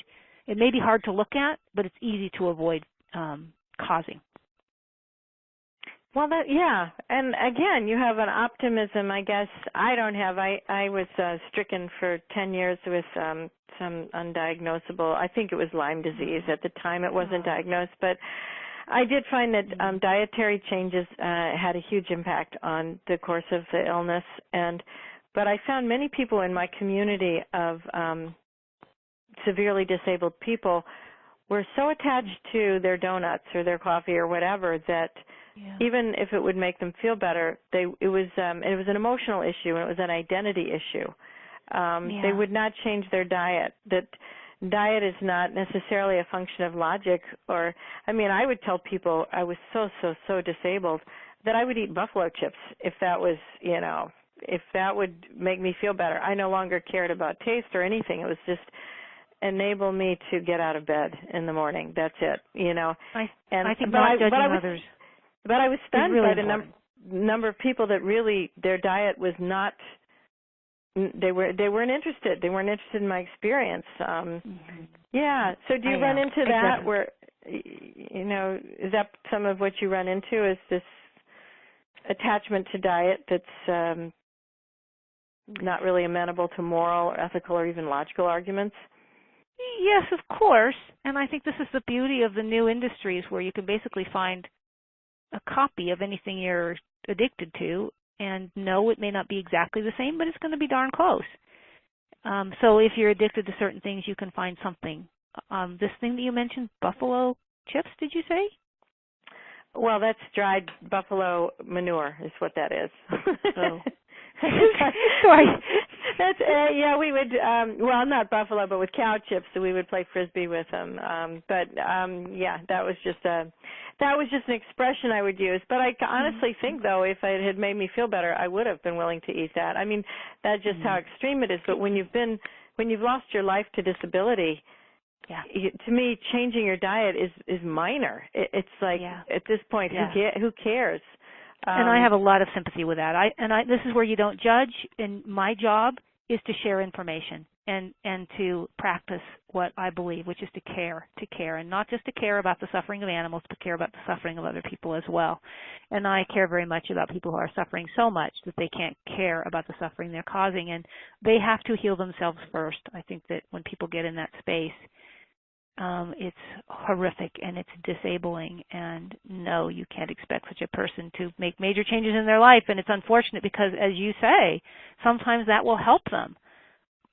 It may be hard to look at, but it's easy to avoid causing. Well, and again, you have an optimism, I guess, I don't have. I was stricken for 10 years with some undiagnosable, I think it was Lyme disease. At the time it wasn't diagnosed, but I did find that dietary changes had a huge impact on the course of the illness, but I found many people in my community of severely disabled people were so attached to their donuts or their coffee or whatever that even if it would make them feel better, it was an emotional issue, and it was an identity issue. They would not change their diet. That diet is not necessarily a function of logic. I would tell people I was so disabled that I would eat buffalo chips if that was, if that would make me feel better. I no longer cared about taste or anything. It was just enable me to get out of bed in the morning. That's it, I think not judging others. But I was stunned really by the number of people that really their diet was not they weren't interested. They weren't interested in my experience. Yeah. So do you run into that where, you know, is that some of what you run into, is this attachment to diet that's not really amenable to moral or ethical or even logical arguments? Yes, of course. And I think this is the beauty of the new industries, where you can basically find a copy of anything you're addicted to, and no, it may not be exactly the same, but it's going to be darn close. So if you're addicted to certain things, you can find something. This thing that you mentioned, buffalo chips, did you say? Well, that's dried buffalo manure is what that is. Oh. Sorry. That's yeah. We would well, not buffalo, but with cow chips. So we would play frisbee with them. Yeah, that was just an expression I would use. But I honestly think, though, if it had made me feel better, I would have been willing to eat that. I mean, that's just how extreme it is. But when you've lost your life to disability, to me, changing your diet is minor. It's like at this point, who cares? And I have a lot of sympathy with that. This is where you don't judge, and my job is to share information and to practice what I believe, which is to care, and not just to care about the suffering of animals, but care about the suffering of other people as well. And I care very much about people who are suffering so much that they can't care about the suffering they're causing, and they have to heal themselves first. I think that when people get in that space, it's horrific and it's disabling, and no, you can't expect such a person to make major changes in their life. And it's unfortunate because, as you say, sometimes that will help them.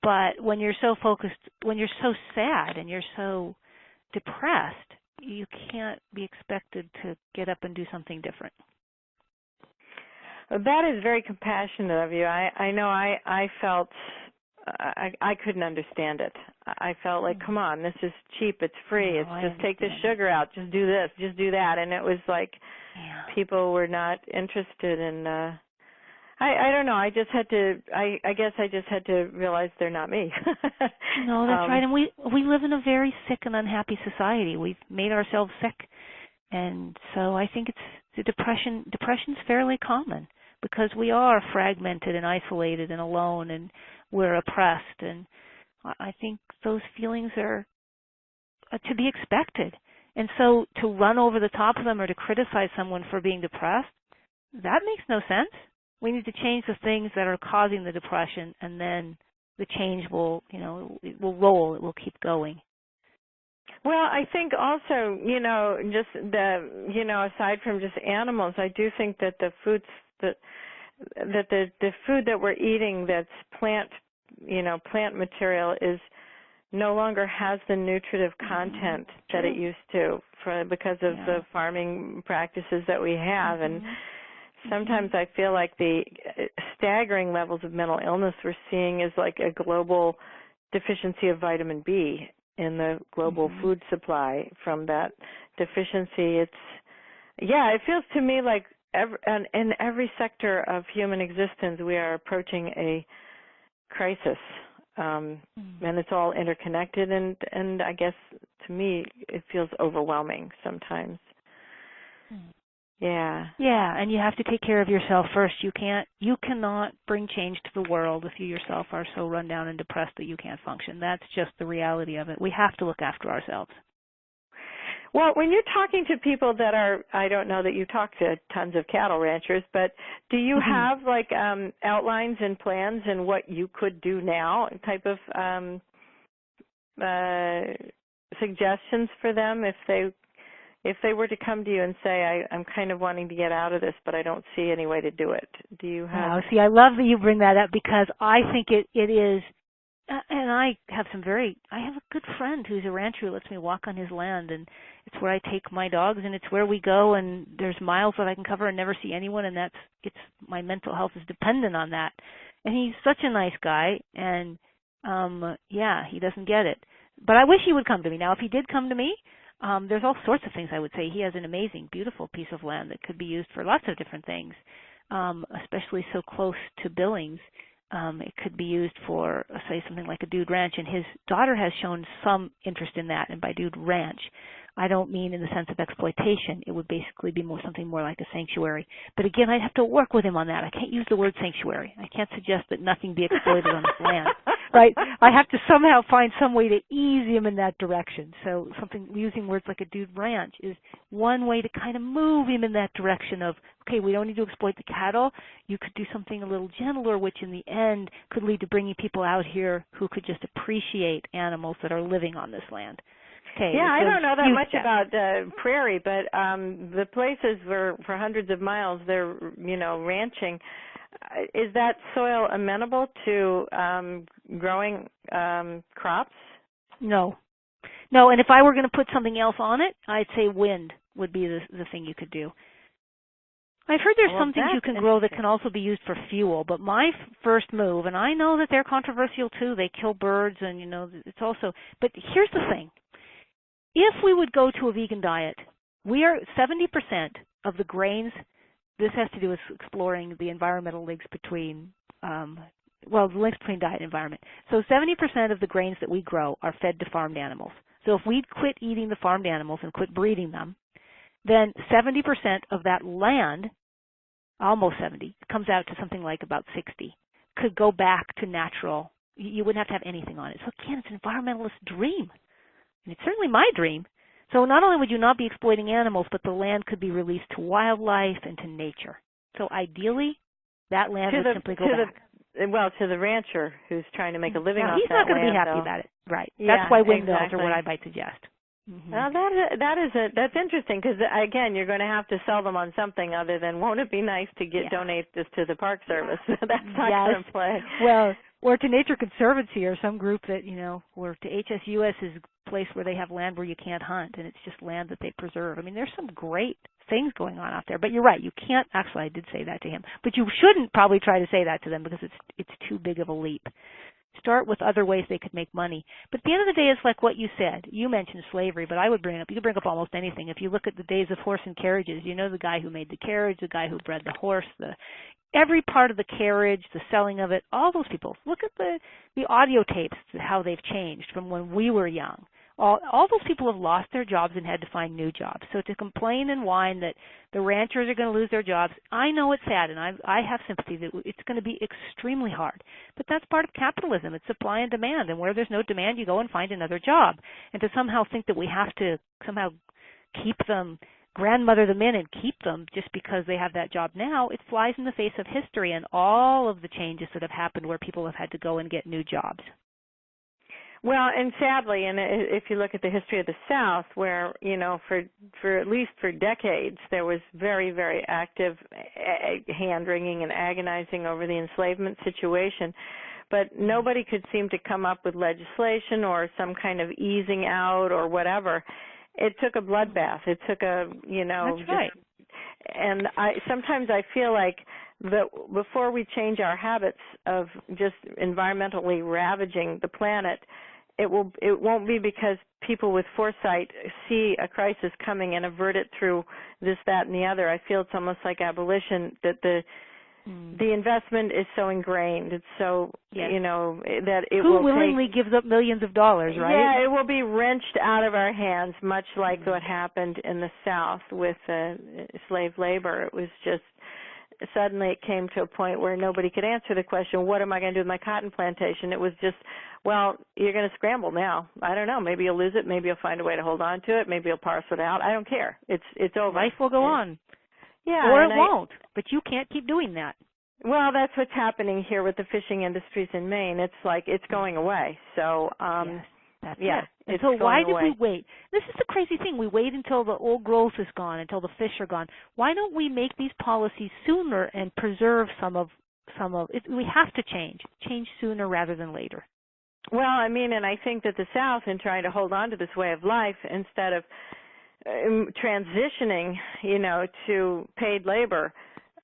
But when you're so focused, when you're so sad and you're so depressed, you can't be expected to get up and do something different. That is very compassionate of you. I know I felt I couldn't understand it. I felt like, come on, this is cheap, it's free, it's just take the sugar out, just do this, just do that. And it was like people were not interested in, I don't know, I just had to, I guess I just had to realize they're not me. No, that's right. And we live in a very sick and unhappy society. We've made ourselves sick. And so I think depression's fairly common because we are fragmented and isolated and alone, and we're oppressed, and I think those feelings are to be expected. And so to run over the top of them or to criticize someone for being depressed, that makes no sense. We need to change the things that are causing the depression, and then the change will, it will roll, it will keep going. Well, I think also, just aside from just animals, I do think that the foods that the food that we're eating that's plant material is no longer has the nutritive content that it used to because of the farming practices that we have. And sometimes I feel like the staggering levels of mental illness we're seeing is like a global deficiency of vitamin B in the global food supply from that deficiency. It feels to me like in every sector of human existence we are approaching a crisis, and it's all interconnected, and I guess to me it feels overwhelming sometimes. Yeah, and you have to take care of yourself first. You cannot bring change to the world if you yourself are so run down and depressed that you can't function. That's just the reality of it. We have to look after ourselves. Well, when you're talking to people that are, I don't know that you talk to tons of cattle ranchers, but do you have like outlines and plans and what you could do now, type of suggestions for them if they were to come to you and say, I'm kind of wanting to get out of this, but I don't see any way to do it? Do you have? Oh, see, I love that you bring that up because I think it is. And I have a good friend who's a rancher who lets me walk on his land, and it's where I take my dogs, and it's where we go, and there's miles that I can cover and never see anyone, and my mental health is dependent on that. And he's such a nice guy, and he doesn't get it. But I wish he would come to me. Now, if he did come to me, there's all sorts of things I would say. He has an amazing, beautiful piece of land that could be used for lots of different things, especially so close to Billings. It could be used for, say, something like a dude ranch, and his daughter has shown some interest in that. And by dude ranch, I don't mean in the sense of exploitation. It would basically be something more like a sanctuary. But again, I'd have to work with him on that. I can't use the word sanctuary. I can't suggest that nothing be exploited on this land, right? I have to somehow find some way to ease him in that direction. So using words like a dude ranch is one way to kind of move him in that direction of, okay, we don't need to exploit the cattle. You could do something a little gentler, which in the end could lead to bringing people out here who could just appreciate animals that are living on this land. Okay, yeah, I don't know that much step. about prairie, but the places where for hundreds of miles they're, ranching. Is that soil amenable to growing crops? No. No, and if I were going to put something else on it, I'd say wind would be the thing you could do. I've heard there's some things you can grow that can also be used for fuel, but my first move, and I know that they're controversial too, they kill birds and, it's also, but here's the thing. If we would go to a vegan diet, we are 70% of the grains, this has to do with exploring the environmental links between, the links between diet and environment. So 70% of the grains that we grow are fed to farmed animals. So if we quit eating the farmed animals and quit breeding them, then 70% of that land, almost 70, comes out to something like about 60, could go back to natural. You wouldn't have to have anything on it. So again, it's an environmentalist dream. And it's certainly my dream. So not only would you not be exploiting animals, but the land could be released to wildlife and to nature. So ideally, that land would simply go back. To the rancher who's trying to make a living off that land. He's not going to be happy about it. Right. Yeah, that's why windmills are what I might suggest. Mm-hmm. Well, that's interesting because, again, you're going to have to sell them on something other than, won't it be nice to donate this to the Park Service? That's not going to play. Well, or to Nature Conservancy or some group that, or to HSUS is a place where they have land where you can't hunt and it's just land that they preserve. I mean, there's some great things going on out there. But you're right, you can't, actually I did say that to him, but you shouldn't probably try to say that to them because it's too big of a leap. Start with other ways they could make money. But at the end of the day, it's like what you said. You mentioned slavery, but you could bring up almost anything. If you look at the days of horse and carriages, the guy who made the carriage, the guy who bred the horse, every part of the carriage, the selling of it, all those people. Look at the audio tapes, how they've changed from when we were young. All those people have lost their jobs and had to find new jobs. So to complain and whine that the ranchers are going to lose their jobs, I know it's sad, and I have sympathy that it's going to be extremely hard. But that's part of capitalism. It's supply and demand, and where there's no demand, you go and find another job. And to somehow think that we have to somehow keep them, grandmother them in and keep them just because they have that job now, it flies in the face of history and all of the changes that have happened where people have had to go and get new jobs. Well, and sadly, and if you look at the history of the South, where, for at least for decades, there was very, very active hand-wringing and agonizing over the enslavement situation, but nobody could seem to come up with legislation or some kind of easing out or whatever. It took a bloodbath. It took That's right. And sometimes I feel like that before we change our habits of just environmentally ravaging the planet, it won't be because people with foresight see a crisis coming and avert it through this, that, and the other. I feel it's almost like abolition, that the investment is so ingrained. It's so, that it will Who willingly gives up millions of dollars, right? Yeah, it will be wrenched out of our hands, much like what happened in the South with slave labor. It was just, suddenly it came to a point where nobody could answer the question, what am I going to do with my cotton plantation? It was just, well, you're going to scramble now. I don't know. Maybe you'll lose it. Maybe you'll find a way to hold on to it. Maybe you'll parcel it out. I don't care. It's over. Life will go on. Yeah. Or it won't. But you can't keep doing that. Well, that's what's happening here with the fishing industries in Maine. It's like it's going away. So, yes, that's yeah. And so why did we wait? This is the crazy thing. We wait until the old growth is gone, until the fish are gone. Why don't we make these policies sooner and preserve some of it? We have to change sooner rather than later. Well, I mean, and I think that the South, in trying to hold on to this way of life, instead of transitioning, to paid labor,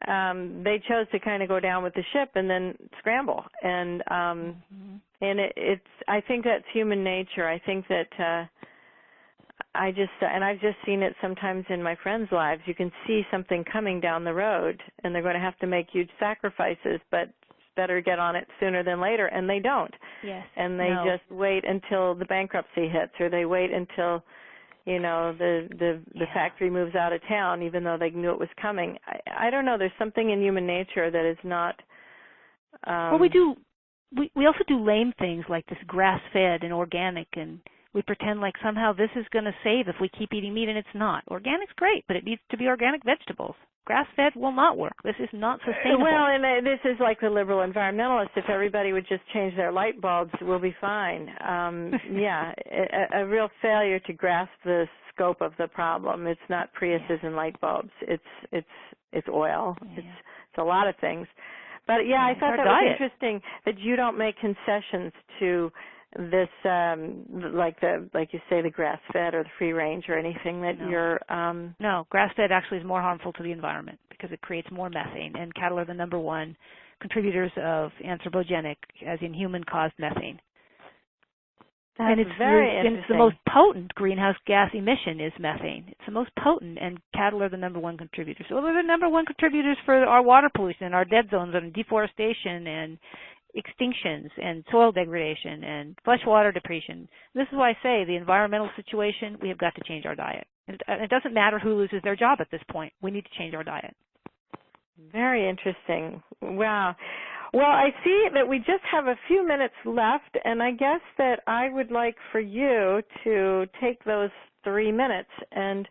they chose to kind of go down with the ship and then scramble. And and it's I think that's human nature. I think that I've just seen it sometimes in my friends' lives. You can see something coming down the road, and they're going to have to make huge sacrifices, but better get on it sooner than later, and they don't. Yes. And they just wait until the bankruptcy hits, or they wait until, you know, the factory moves out of town, even though they knew it was coming. I don't know. There's something in human nature that is not. Well, we also do lame things like this grass-fed and organic, and we pretend like somehow this is going to save if we keep eating meat, and it's not. Organic's great, but it needs to be organic vegetables. Grass-fed will not work. This is not sustainable. Well, and this is like the liberal environmentalists. If everybody would just change their light bulbs, we'll be fine. Yeah, a real failure to grasp the scope of the problem. It's not Priuses and light bulbs. It's oil. Yeah. It's a lot of things. But yeah, I thought that was interesting that you don't make concessions to this, like you say, the grass-fed or the free range or anything that you're. No, grass-fed actually is more harmful to the environment because it creates more methane, and cattle are the number one contributors of anthropogenic, as in human-caused methane. That's and it's very interesting. It's the most potent greenhouse gas emission is methane. It's the most potent, and cattle are the number one contributors. So they're the number one contributors for our water pollution, our dead zones, and deforestation, and extinctions, and soil degradation, and freshwater depletion. This is why I say the environmental situation, we have got to change our diet. It doesn't matter who loses their job at this point. We need to change our diet. Very interesting. Wow. Well, I see that we just have a few minutes left, and I guess that I would like for you to take those 3 minutes. And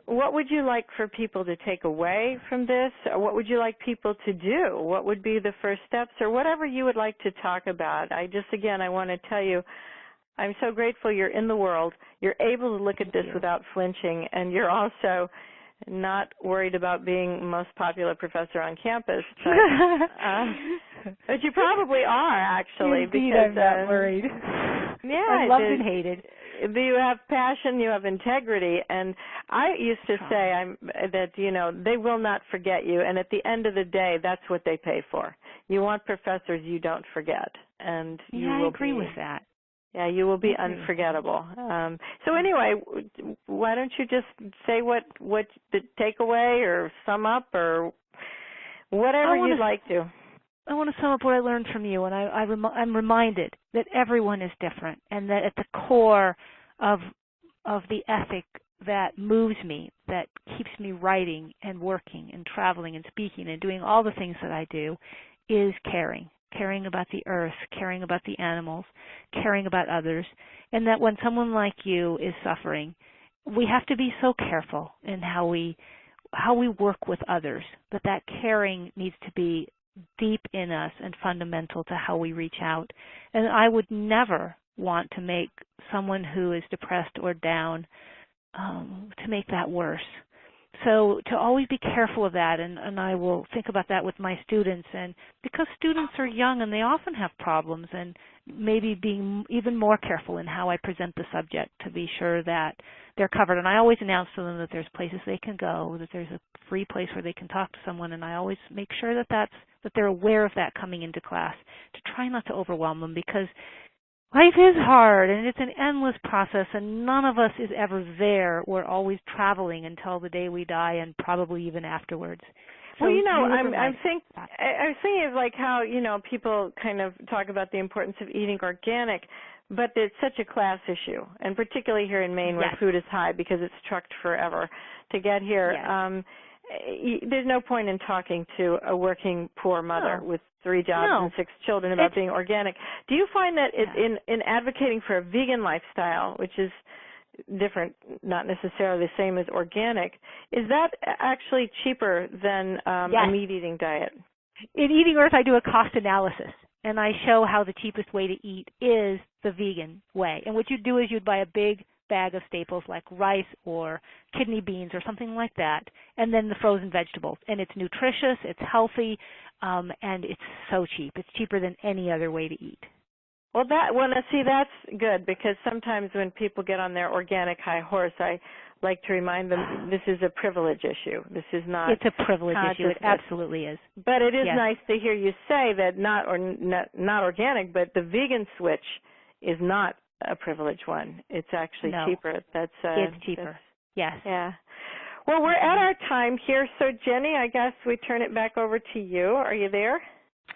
what would you like for people to take away from this? Or what would you like people to do? What would be the first steps, or whatever you would like to talk about? I want to tell you, I'm so grateful you're in the world. You're able to look at this without flinching, and you're also not worried about being most popular professor on campus, but you probably are, actually. Indeed, because, I'm not worried. Yeah, I'm loved and hated. You have passion, you have integrity, and I used to say that they will not forget you, and at the end of the day, that's what they pay for. You want professors you don't forget, and you will I agree with that. Yeah, you will be unforgettable. So anyway, why don't you just say what the takeaway or sum up or whatever you'd like to. I want to sum up what I learned from you, and I'm reminded that everyone is different, and that at the core of the ethic that moves me, that keeps me writing and working and traveling and speaking and doing all the things that I do, is caring about the earth, caring about the animals, caring about others, and that when someone like you is suffering, we have to be so careful in how we work with others, that caring needs to be deep in us and fundamental to how we reach out. And I would never want to make someone who is depressed or down, to make that worse. So to always be careful of that, and I will think about that with my students, and because students are young and they often have problems, and maybe being even more careful in how I present the subject to be sure that they're covered. And I always announce to them that there's places they can go, that there's a free place where they can talk to someone, and I always make sure that they're aware of that coming into class, to try not to overwhelm them, because life is hard, and it's an endless process, and none of us is ever there. We're always traveling until the day we die, and probably even afterwards. So well, I was thinking of like how, people kind of talk about the importance of eating organic, but it's such a class issue, and particularly here in Maine where food is high because it's trucked forever to get here. Yes. There's no point in talking to a working poor mother with 3 jobs and 6 children about being organic. Do you find that in advocating for a vegan lifestyle, which is different, not necessarily the same as organic, is that actually cheaper than a meat-eating diet? In Eating Earth, I do a cost analysis, and I show how the cheapest way to eat is the vegan way. And what you do is you'd buy a big bag of staples like rice or kidney beans or something like that, and then the frozen vegetables. And it's nutritious, it's healthy, and it's so cheap. It's cheaper than any other way to eat. Well, that's good, because sometimes when people get on their organic high horse, I like to remind them this is a privilege issue. This is not. It's a privilege issue. It absolutely is. But it is nice to hear you say that not organic, but the vegan switch is not a privileged one. It's actually cheaper. It's cheaper. Yes. Yeah. Well, we're at our time here, so Jenny, I guess we turn it back over to you. Are you there?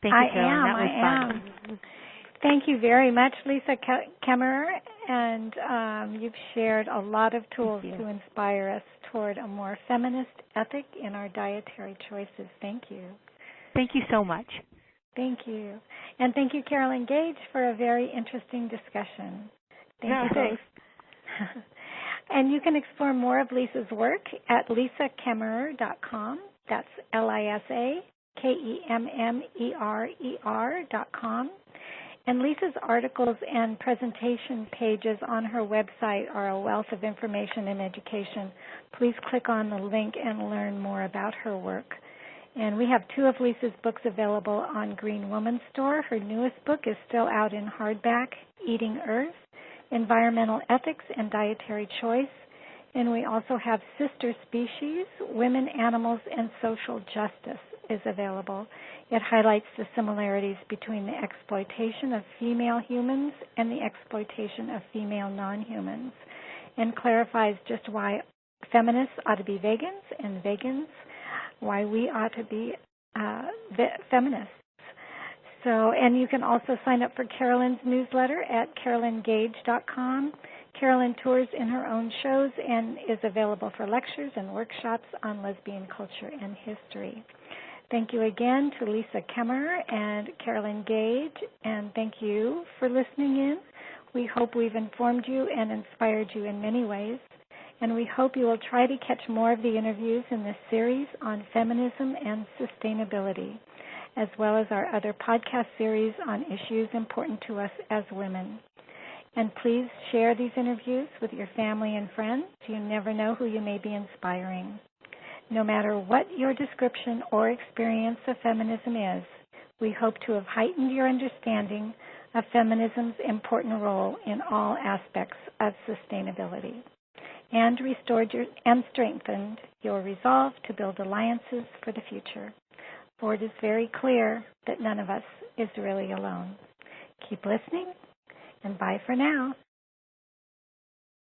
Thank you, Carolyn. That was fun. Thank you very much, Lisa Kemmerer, and you've shared a lot of tools to inspire us toward a more feminist ethic in our dietary choices. Thank you. Thank you so much. Thank you. And thank you, Carolyn Gage, for a very interesting discussion. Thank you. Thanks. And you can explore more of Lisa's work at lisakemmerer.com. That's LISAKEMMERER.com. And Lisa's articles and presentation pages on her website are a wealth of information and education. Please click on the link and learn more about her work. And we have 2 of Lisa's books available on Green Woman Store. Her newest book is still out in hardback, Eating Earth, Environmental Ethics and Dietary Choice. And we also have Sister Species, Women, Animals, and Social Justice is available. It highlights the similarities between the exploitation of female humans and the exploitation of female non-humans, and clarifies just why feminists ought to be vegans and vegans why we ought to be feminists. So, and you can also sign up for Carolyn's newsletter at carolyngage.com. Carolyn tours in her own shows and is available for lectures and workshops on lesbian culture and history. Thank you again to Lisa Kemmerer and Carolyn Gage, and thank you for listening in. We hope we've informed you and inspired you in many ways. And we hope you will try to catch more of the interviews in this series on feminism and sustainability, as well as our other podcast series on issues important to us as women. And please share these interviews with your family and friends. You never know who you may be inspiring. No matter what your description or experience of feminism is, we hope to have heightened your understanding of feminism's important role in all aspects of sustainability, and restored and strengthened your resolve to build alliances for the future. For it is very clear that none of us is really alone. Keep listening, and bye for now.